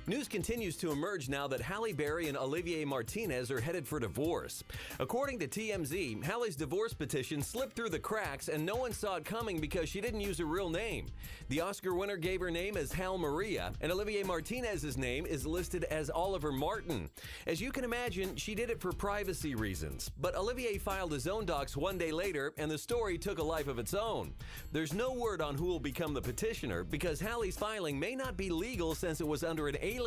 News continues to emerge now that Halle Berry and Olivier Martinez are headed for divorce. According to TMZ, Halle's divorce petition slipped through the cracks and no one saw it coming because she didn't use her real name. The Oscar winner gave her name as Hal Maria, and Olivier Martinez's name is listed as Oliver Martin. As you can imagine, she did it for privacy reasons. But Olivier filed his own docs one day later, and the story took a life of its own. There's no word on who will become the petitioner because Halle's filing may not be legal since it was under an alias.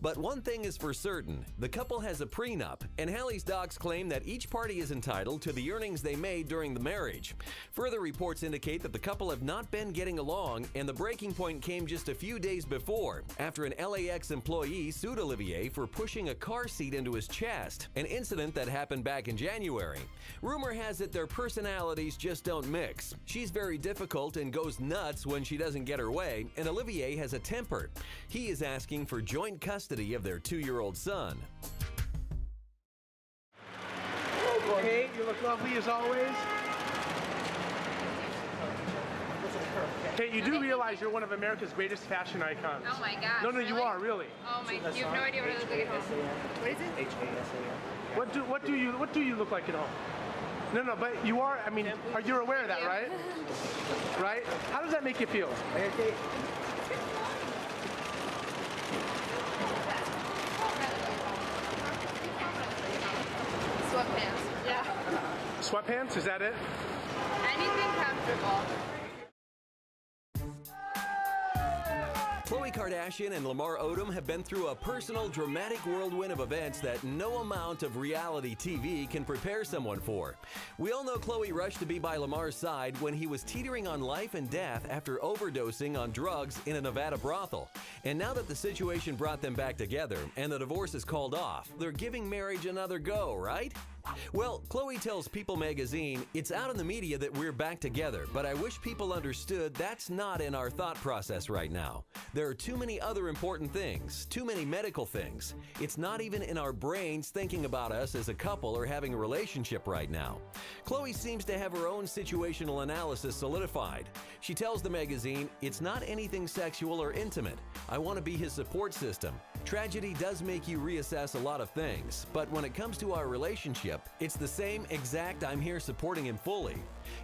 But one thing is for certain, the couple has a prenup, and Halle's docs claim that each party is entitled to the earnings they made during the marriage. Further reports indicate that the couple have not been getting along, and the breaking point came just a few days before, after an LAX employee sued Olivier for pushing a car seat into his chest, an incident that happened back in January. Rumor has it their personalities just don't mix. She's very difficult and goes nuts when she doesn't get her way, and Olivier has a temper. He is asking for joint custody of their 2-year-old son. Hello, Kate. You look lovely as always. Kate, you do realize you're one of America's greatest fashion icons. Oh my gosh. No, really? You are, really. Oh my, you have no idea what I look like at home. What is it? H-A-S-A-N. What do you look like at home? No, but you are, I mean, you're aware of that, right? Right? How does that make you feel? Sweatpants. Yeah. Sweatpants, is that it? Anything comfortable. Khloe Kardashian and Lamar Odom have been through a personal, dramatic whirlwind of events that no amount of reality TV can prepare someone for. We all know Khloe rushed to be by Lamar's side when he was teetering on life and death after overdosing on drugs in a Nevada brothel. And now that the situation brought them back together and the divorce is called off, they're giving marriage another go, right? Well, Khloe tells People magazine, "It's out in the media that we're back together, but I wish people understood that's not in our thought process right now. There are too many other important things, too many medical things. It's not even in our brains thinking about us as a couple or having a relationship right now." Khloe seems to have her own situational analysis solidified. She tells the magazine, "It's not anything sexual or intimate. I want to be his support system. Tragedy does make you reassess a lot of things, but when it comes to our relationship, it's the same exact I'm here supporting him fully.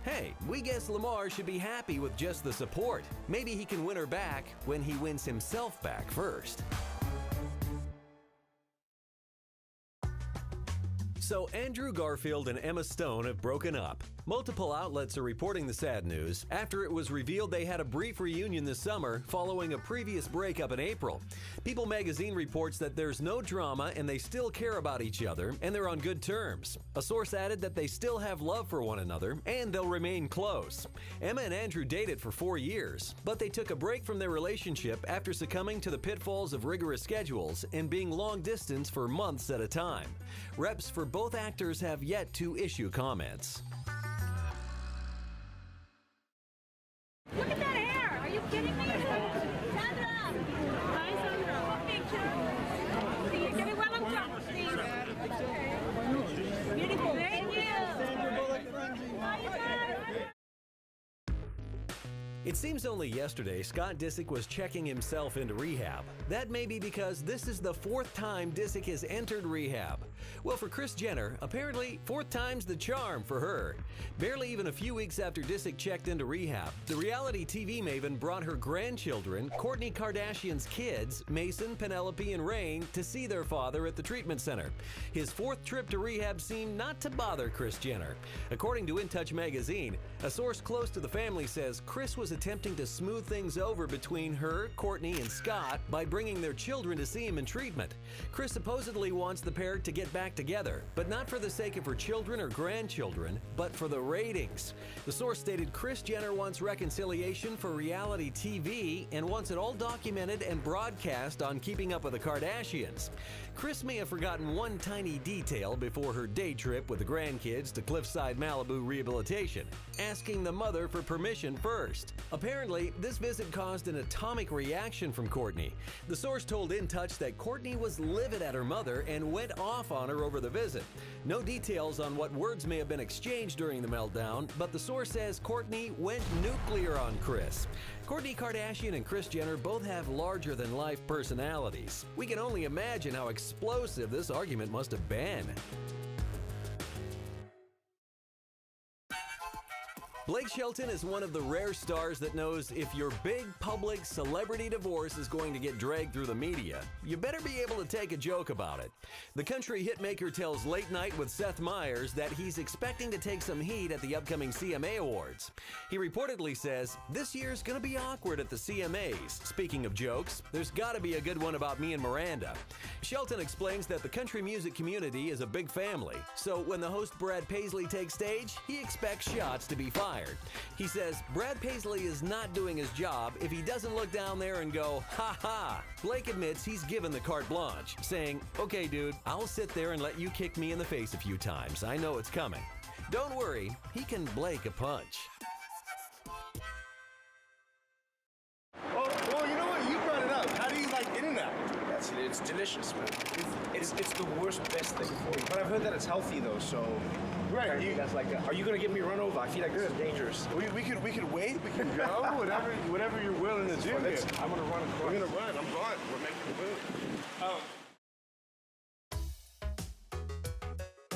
Hey, we guess Lamar should be happy with just the support. Maybe he can win her back when he wins himself back first." So Andrew Garfield and Emma Stone have broken up. Multiple outlets are reporting the sad news after it was revealed they had a brief reunion this summer following a previous breakup in April. People magazine reports that there's no drama and they still care about each other and they're on good terms. A source added that they still have love for one another and they'll remain close. Emma and Andrew dated for 4 years, but they took a break from their relationship after succumbing to the pitfalls of rigorous schedules and being long distance for months at a time. Reps for both actors have yet to issue comments. Look at that hair! Are you kidding me? Sandra! Hi, Sandra. One picture. See, get it well on top, please. Beautiful. Thank you. It seems only yesterday Scott Disick was checking himself into rehab. That may be because this is the 4th time Disick has entered rehab. Well, for Kris Jenner, apparently 4th time's the charm for her. Barely even a few weeks after Disick checked into rehab, the reality TV maven brought her grandchildren, Kourtney Kardashian's kids, Mason, Penelope, and Rain, to see their father at the treatment center. His 4th trip to rehab seemed not to bother Kris Jenner. According to In Touch magazine, a source close to the family says Kris was attempting to smooth things over between her, Kourtney, and Scott by bringing their children to see him in treatment. Kris supposedly wants the pair to get back together, but not for the sake of her children or grandchildren, but for the ratings. The source stated Kris Jenner wants reconciliation for reality TV and wants it all documented and broadcast on Keeping Up with the Kardashians. Kris may have forgotten one tiny detail before her day trip with the grandkids to Cliffside Malibu Rehabilitation, asking the mother for permission first. Apparently, this visit caused an atomic reaction from Kourtney. The source told In Touch that Kourtney was livid at her mother and went off on her over the visit. No details on what words may have been exchanged during the meltdown, but the source says Kourtney went nuclear on Kris. Kourtney Kardashian and Kris Jenner both have larger-than-life personalities. We can only imagine how explosive this argument must have been. Blake Shelton is one of the rare stars that knows if your big public celebrity divorce is going to get dragged through the media, you better be able to take a joke about it. The country hitmaker tells Late Night with Seth Meyers that he's expecting to take some heat at the upcoming CMA Awards. He reportedly says, "This year's gonna be awkward at the CMAs. Speaking of jokes, there's gotta be a good one about me and Miranda." Shelton explains that the country music community is a big family, so when the host Brad Paisley takes stage, he expects shots to be fired. He says Brad Paisley is not doing his job if he doesn't look down there and go, "Ha ha." Blake admits he's given the carte blanche, saying, "Okay, dude, I'll sit there and let you kick me in the face a few times. I know it's coming." Don't worry, he can Blake a punch. Well, you know what? You brought it up. How do you like In-N-Out? It's delicious, man. It's the worst, best thing for you. But I've heard that it's healthy, though, so... Right. That's like are you going to give me a run over? I feel like this is dangerous. We could wait. We can go. whatever you're willing to do. I'm going to run across. We're going to run. I'm gone. We're making the move.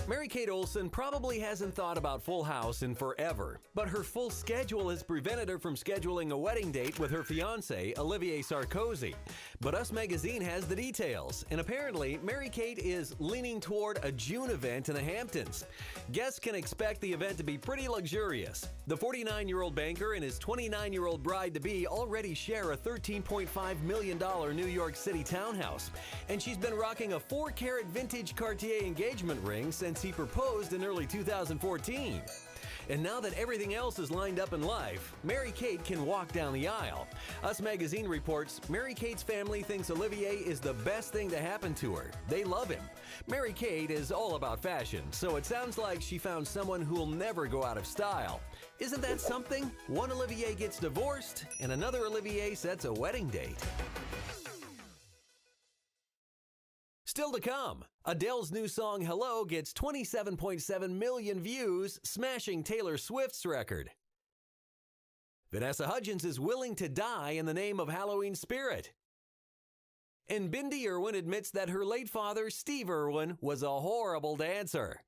Mary-Kate Olsen probably hasn't thought about Full House in forever, but her full schedule has prevented her from scheduling a wedding date with her fiancé, Olivier Sarkozy. But Us Magazine has the details, and apparently Mary-Kate is leaning toward a June event in the Hamptons. Guests can expect the event to be pretty luxurious. The 49-year-old banker and his 29-year-old bride-to-be already share a $13.5 million New York City townhouse, and she's been rocking a 4-carat vintage Cartier engagement ring since he proposed in early 2014. And now that everything else is lined up in life, Mary-Kate can walk down the aisle. Us Magazine reports Mary-Kate's family thinks Olivier is the best thing to happen to her. They love him. Mary-Kate is all about fashion, so it sounds like she found someone who'll never go out of style. Isn't that something? One Olivier gets divorced, and another Olivier sets a wedding date. Still to come, Adele's new song Hello gets 27.7 million views, smashing Taylor Swift's record. Vanessa Hudgens is willing to die in the name of Halloween spirit. And Bindi Irwin admits that her late father, Steve Irwin, was a horrible dancer.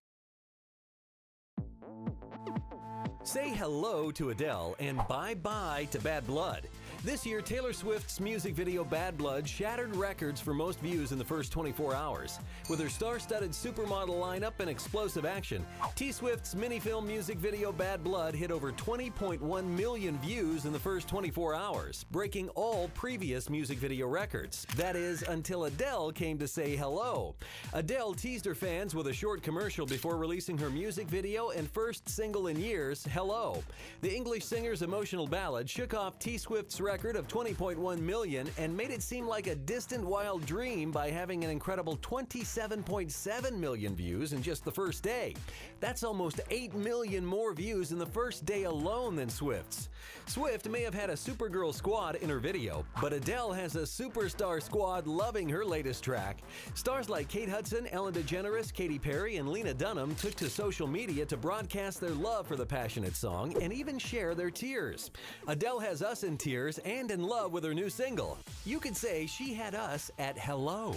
Say hello to Adele and bye-bye to Bad Blood. This year, Taylor Swift's music video Bad Blood shattered records for most views in the first 24 hours. With her star-studded supermodel lineup and explosive action, T-Swift's mini-film music video Bad Blood hit over 20.1 million views in the first 24 hours, breaking all previous music video records. That is, until Adele came to say hello. Adele teased her fans with a short commercial before releasing her music video and first single in years, Hello. The English singer's emotional ballad shook off T-Swift's record of 20.1 million and made it seem like a distant wild dream by having an incredible 27.7 million views in just the first day. That's almost 8 million more views in the first day alone than Swift's. Swift may have had a Supergirl squad in her video, but Adele has a superstar squad loving her latest track. Stars like Kate Hudson, Ellen DeGeneres, Katy Perry, and Lena Dunham took to social media to broadcast their love for the passionate song and even share their tears. Adele has us in tears and in love with her new single. You could say she had us at hello.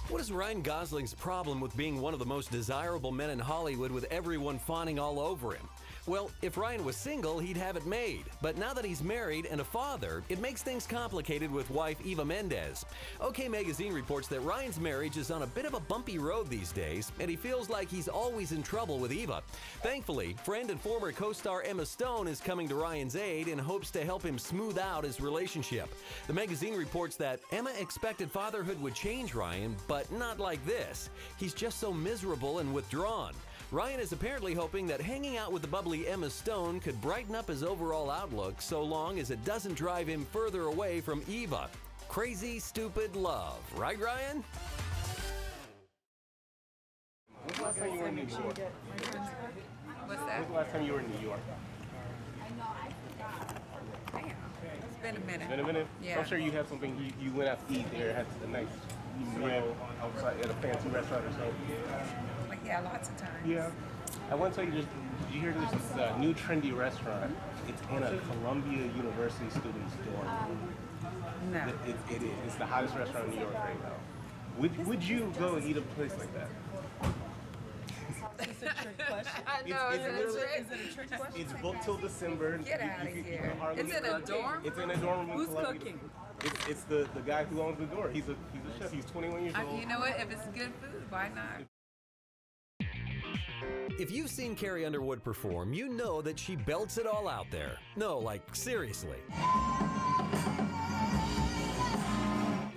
What is Ryan Gosling's problem with being one of the most desirable men in Hollywood with everyone fawning all over him? Well, if Ryan was single, he'd have it made. But now that he's married and a father, it makes things complicated with wife Eva Mendes. OK Magazine reports that Ryan's marriage is on a bit of a bumpy road these days, and he feels like he's always in trouble with Eva. Thankfully, friend and former co-star Emma Stone is coming to Ryan's aid in hopes to help him smooth out his relationship. The magazine reports that Emma expected fatherhood would change Ryan, but not like this. He's just so miserable and withdrawn. Ryan is apparently hoping that hanging out with the bubbly Emma Stone could brighten up his overall outlook so long as it doesn't drive him further away from Eva. Crazy, stupid love, right, Ryan? time you were in New York? What's When that? was the last time you were in New York? Damn. It's been a minute. Been a minute? Yeah. I'm sure you had something, you went out to eat there, had a nice meal outside at a fancy restaurant or something. Like, yeah, lots of times. Yeah. I want to tell you, did you hear there's this new trendy restaurant? It's in a Columbia University student's dorm. No. It is. It's the hottest restaurant in New York right now. Would you go and eat a place like that? It's a trick question. I know, It's isn't literally- it? Is it a trick question? It's booked till December. Get You- out of you can here. hardly It's get in a there. dorm? It's in a dorm room in Who's Columbia. cooking? It's the guy who owns the door. He's a chef. He's 21 years old. You know what? If it's good food, why not? If you've seen Carrie Underwood perform, you know that she belts it all out there. No, like, seriously.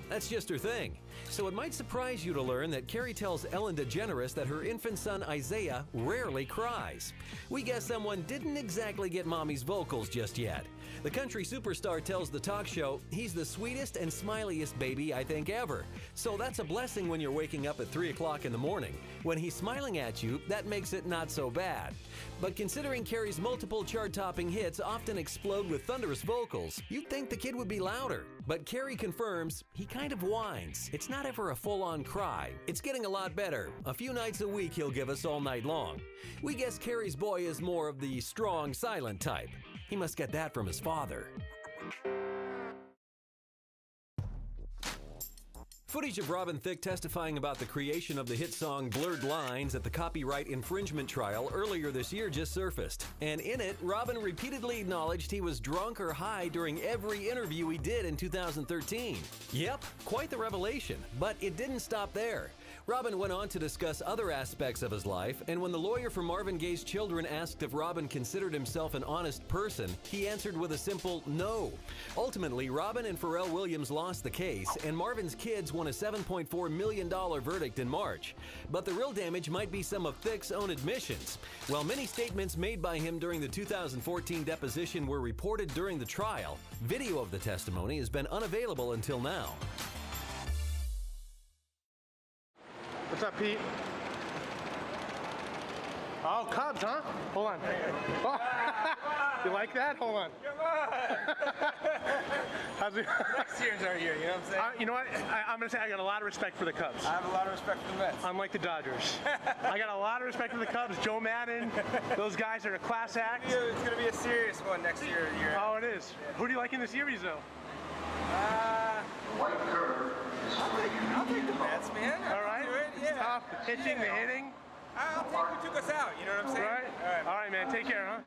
That's just her thing. So it might surprise you to learn that Carrie tells Ellen DeGeneres that her infant son Isaiah rarely cries. We guess someone didn't exactly get mommy's vocals just yet. The country superstar tells the talk show he's the sweetest and smiliest baby I think ever. So that's a blessing when you're waking up at 3 o'clock in the morning. When he's smiling at you, that makes it not so bad. But considering Carrie's multiple chart-topping hits often explode with thunderous vocals, you'd think the kid would be louder. But Carrie confirms he kind of whines. It's not ever a full-on cry. It's getting a lot better. A few nights a week he'll give us all night long. We guess Carrie's boy is more of the strong, silent type. He must get that from his father. Footage of Robin Thicke testifying about the creation of the hit song Blurred Lines at the copyright infringement trial earlier this year just surfaced. And in it, Robin repeatedly acknowledged he was drunk or high during every interview he did in 2013. Yep, quite the revelation, but it didn't stop there. Robin went on to discuss other aspects of his life, and when the lawyer for Marvin Gaye's children asked if Robin considered himself an honest person, he answered with a simple no. Ultimately, Robin and Pharrell Williams lost the case, and Marvin's kids won a $7.4 million verdict in March. But the real damage might be some of Thicke's own admissions. While many statements made by him during the 2014 deposition were reported during the trial, video of the testimony has been unavailable until now. What's up, Pete? Oh, Cubs, huh? Hold on. Oh. You like that? Hold on. How's it? Next year's our year, you know what I'm saying? You know what? I'm going to say I got a lot of respect for the Cubs. I have a lot of respect for the Mets. Unlike the Dodgers. I got a lot of respect for the Cubs. Joe Madden, those guys are a class act. It's going to be a serious one next year. Oh, it is. Who do you like in the series, though? I'll take the Mets, man. All right. Yeah. Tough. The pitching, the hitting. I'll take who took us out, you know what I'm saying? Right. All right, man. Take care, huh?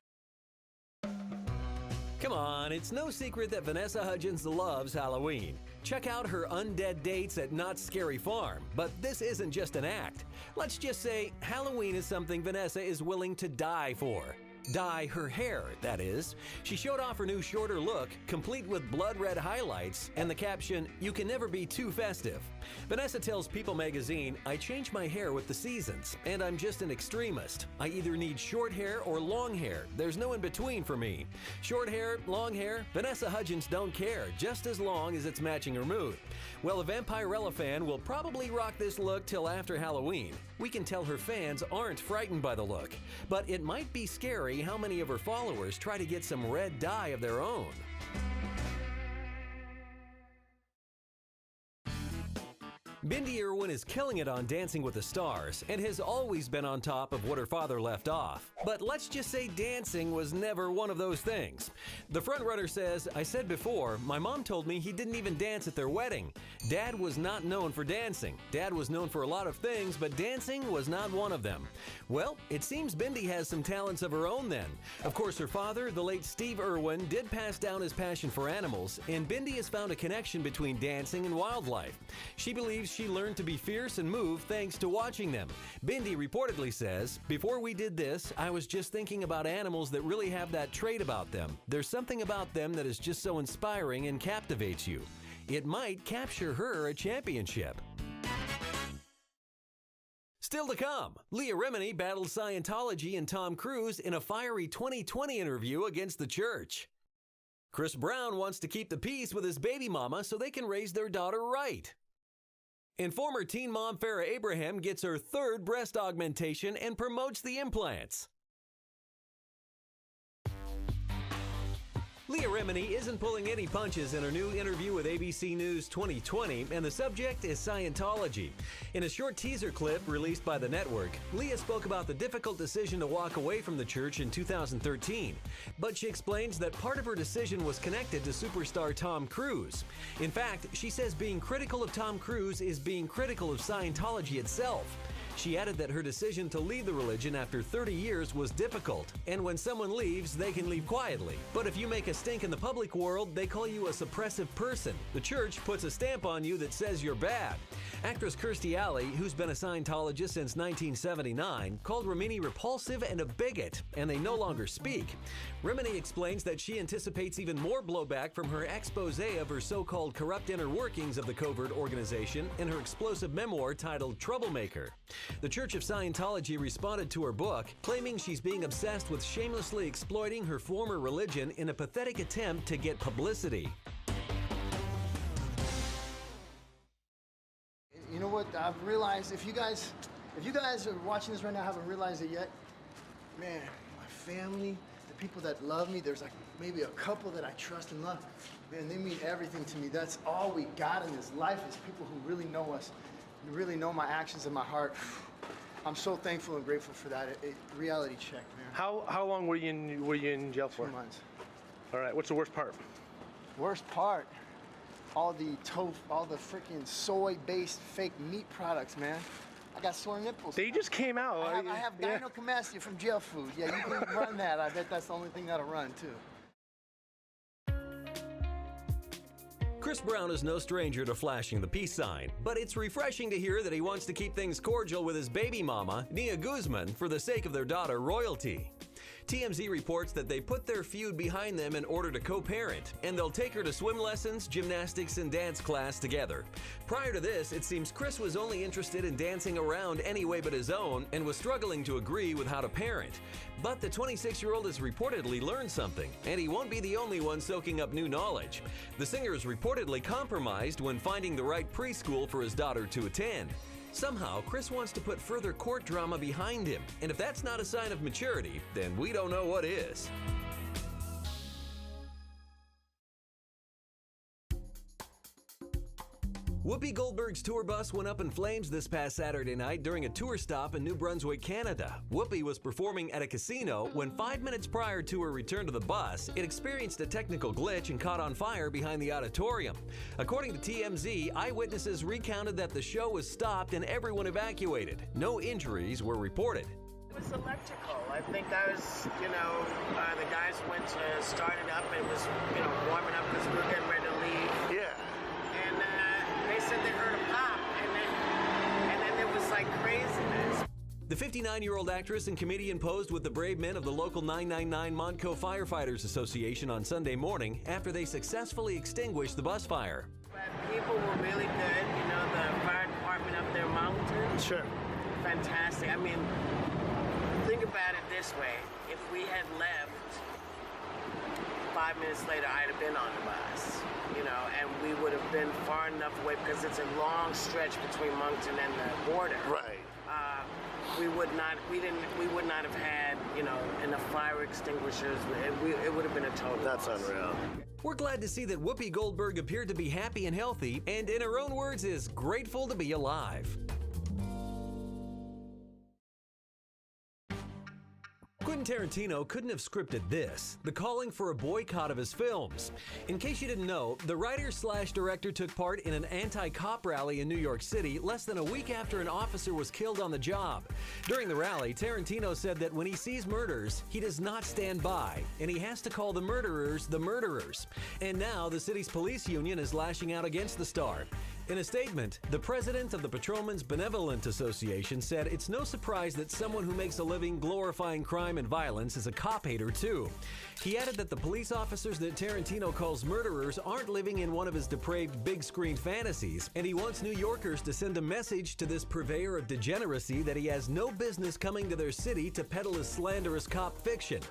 Come on, it's no secret that Vanessa Hudgens loves Halloween. Check out her undead dates at Not Scary Farm, but this isn't just an act. Let's just say Halloween is something Vanessa is willing to die for. Dye her hair, that is. She showed off her new shorter look, complete with blood red highlights, and the caption, "You can never be too festive." Vanessa tells People magazine, "I change my hair with the seasons, and I'm just an extremist. I either need short hair or long hair. There's no in between for me. Short hair, long hair, Vanessa Hudgens don't care, just as long as it's matching her mood." Well, a Vampirella fan will probably rock this look till after Halloween. We can tell her fans aren't frightened by the look, but it might be scary how many of her followers try to get some red dye of their own. Bindi Irwin is killing it on Dancing with the Stars and has always been on top of what her father left off. But let's just say dancing was never one of those things. The frontrunner says, "I said before, my mom told me he didn't even dance at their wedding. Dad was not known for dancing. Dad was known for a lot of things, but dancing was not one of them." Well, it seems Bindi has some talents of her own then. Of course, her father, the late Steve Irwin, did pass down his passion for animals, and Bindi has found a connection between dancing and wildlife. She believes she learned to be fierce and move thanks to watching them. Bindi reportedly says, "Before we did this, I was just thinking about animals that really have that trait about them. There's something about them that is just so inspiring and captivates you. It might capture her a championship." Still to come, Leah Remini battled Scientology and Tom Cruise in a fiery 2020 interview against the church. Chris Brown wants to keep the peace with his baby mama so they can raise their daughter right. And former teen mom Farrah Abraham gets her third breast augmentation and promotes the implants. Leah Remini isn't pulling any punches in her new interview with ABC News 2020, and the subject is Scientology. In a short teaser clip released by the network, Leah spoke about the difficult decision to walk away from the church in 2013. But she explains that part of her decision was connected to superstar Tom Cruise. In fact, she says being critical of Tom Cruise is being critical of Scientology itself. She added that her decision to leave the religion after 30 years was difficult, and when someone leaves, they can leave quietly. But if you make a stink in the public world, they call you a suppressive person. The church puts a stamp on you that says you're bad. Actress Kirstie Alley, who's been a Scientologist since 1979, called Remini repulsive and a bigot, and they no longer speak. Remini explains that she anticipates even more blowback from her expose of her so-called corrupt inner workings of the covert organization in her explosive memoir titled Troublemaker. The Church of Scientology responded to her book, claiming she's being obsessed with shamelessly exploiting her former religion in a pathetic attempt to get publicity. You know what I've realized, if you guys are watching this right now, haven't realized it yet, man, my family, the people that love me, there's like maybe a couple that I trust and love, man, they mean everything to me. That's all we got in this life is people who really know us, who really know my actions and my heart. I'm so thankful and grateful for that. Reality check, man. How long were you in jail for? 2 months. All right. What's the worst part? Worst part, all the freaking soy-based fake meat products, man. I got sore nipples. They just came out. I have gynecomastia from jail food. Yeah, you can run that. I bet that's the only thing that'll run, too. Chris Brown is no stranger to flashing the peace sign, but it's refreshing to hear that he wants to keep things cordial with his baby mama, Nia Guzman, for the sake of their daughter, Royalty. TMZ reports that they put their feud behind them in order to co-parent, and they'll take her to swim lessons, gymnastics, and dance class together. Prior to this, it seems Chris was only interested in dancing around any way but his own and was struggling to agree with how to parent. But the 26-year-old has reportedly learned something, and he won't be the only one soaking up new knowledge. The singer is reportedly compromised when finding the right preschool for his daughter to attend. Somehow, Chris wants to put further court drama behind him, and if that's not a sign of maturity, then we don't know what is. Whoopi Goldberg's tour bus went up in flames this past Saturday night during a tour stop in New Brunswick, Canada. Whoopi was performing at a casino when 5 minutes prior to her return to the bus, it experienced a technical glitch and caught on fire behind the auditorium. According to TMZ, eyewitnesses recounted that the show was stopped and everyone evacuated. No injuries were reported. It was electrical. I think I was, the guys went to start it up. It was, warming up because we were getting ready to leave. Yeah. And they said they heard a pop, and then it was like craziness. The 59-year-old actress and comedian posed with the brave men of the local 999 Montco Firefighters Association on Sunday morning after they successfully extinguished the bus fire. But people were really good. The fire department up there, mountain. Sure. Fantastic. I mean, think about it this way. If we had left 5 minutes later, I'd have been on the bus, and we would have been far enough away because it's a long stretch between Moncton and the border. Right. We would not have had, enough fire extinguishers. It would have been a total That's loss. unreal. We're glad to see that Whoopi Goldberg appeared to be happy and healthy, and in her own words is grateful to be alive. Quentin Tarantino couldn't have scripted this, the calling for a boycott of his films. In case you didn't know, the writer/director took part in an anti-cop rally in New York City less than a week after an officer was killed on the job. During the rally, Tarantino said that when he sees murders, he does not stand by, and he has to call the murderers the murderers. And now the city's police union is lashing out against the star. In a statement, the president of the Patrolmen's Benevolent Association said it's no surprise that someone who makes a living glorifying crime and violence is a cop hater too. He added that the police officers that Tarantino calls murderers aren't living in one of his depraved big screen fantasies, and he wants New Yorkers to send a message to this purveyor of degeneracy that he has no business coming to their city to peddle his slanderous cop fiction.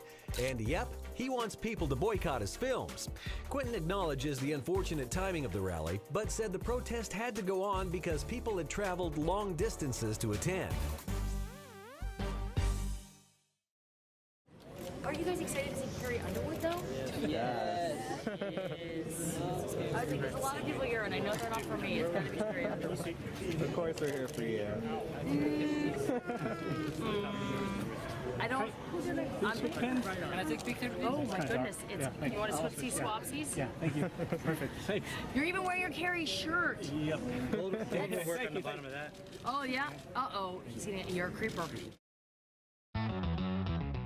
And yep, he wants people to boycott his films. Quentin acknowledges the unfortunate timing of the rally, but said the protest had to go on because people had traveled long distances to attend. Are you guys excited to see Carrie Underwood, though? Yes. I was like, there's a lot of people here, and I know they're not for me. It's gotta be Carrie Underwood. Of course we're here for you. I don't. Can I take a picture? Oh my goodness! It's. You want to swapsy swapsies? Yeah, thank you. Perfect. Thanks. You're even wearing your Carrie shirt. Yep. Work on the bottom of that. Oh yeah. Uh-oh. You're a creeper.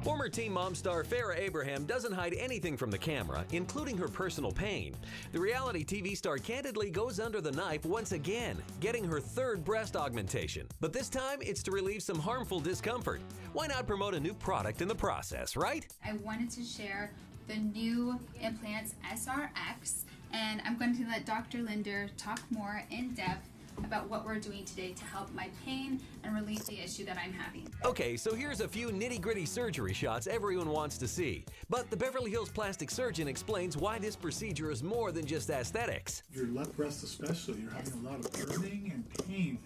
Former Teen Mom star Farrah Abraham doesn't hide anything from the camera, including her personal pain. The reality TV star candidly goes under the knife once again, getting her third breast augmentation. But this time, it's to relieve some harmful discomfort. Why not promote a new product in the process, right? I wanted to share the new implants SRX, and I'm going to let Dr. Linder talk more in depth about what we're doing today to help my pain and relieve the issue that I'm having. Okay, so here's a few nitty-gritty surgery shots everyone wants to see. But the Beverly Hills plastic surgeon explains why this procedure is more than just aesthetics. Your left breast especially, you're having a lot of burning and pain.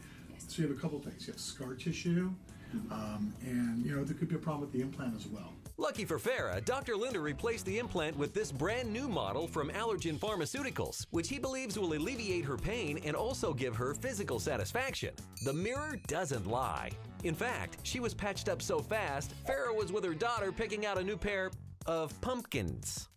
So you have a couple things. You have scar tissue, and there could be a problem with the implant as well. Lucky for Farrah, Dr. Linder replaced the implant with this brand new model from Allergen Pharmaceuticals, which he believes will alleviate her pain and also give her physical satisfaction. The mirror doesn't lie. In fact, she was patched up so fast, Farrah was with her daughter picking out a new pair of pumpkins.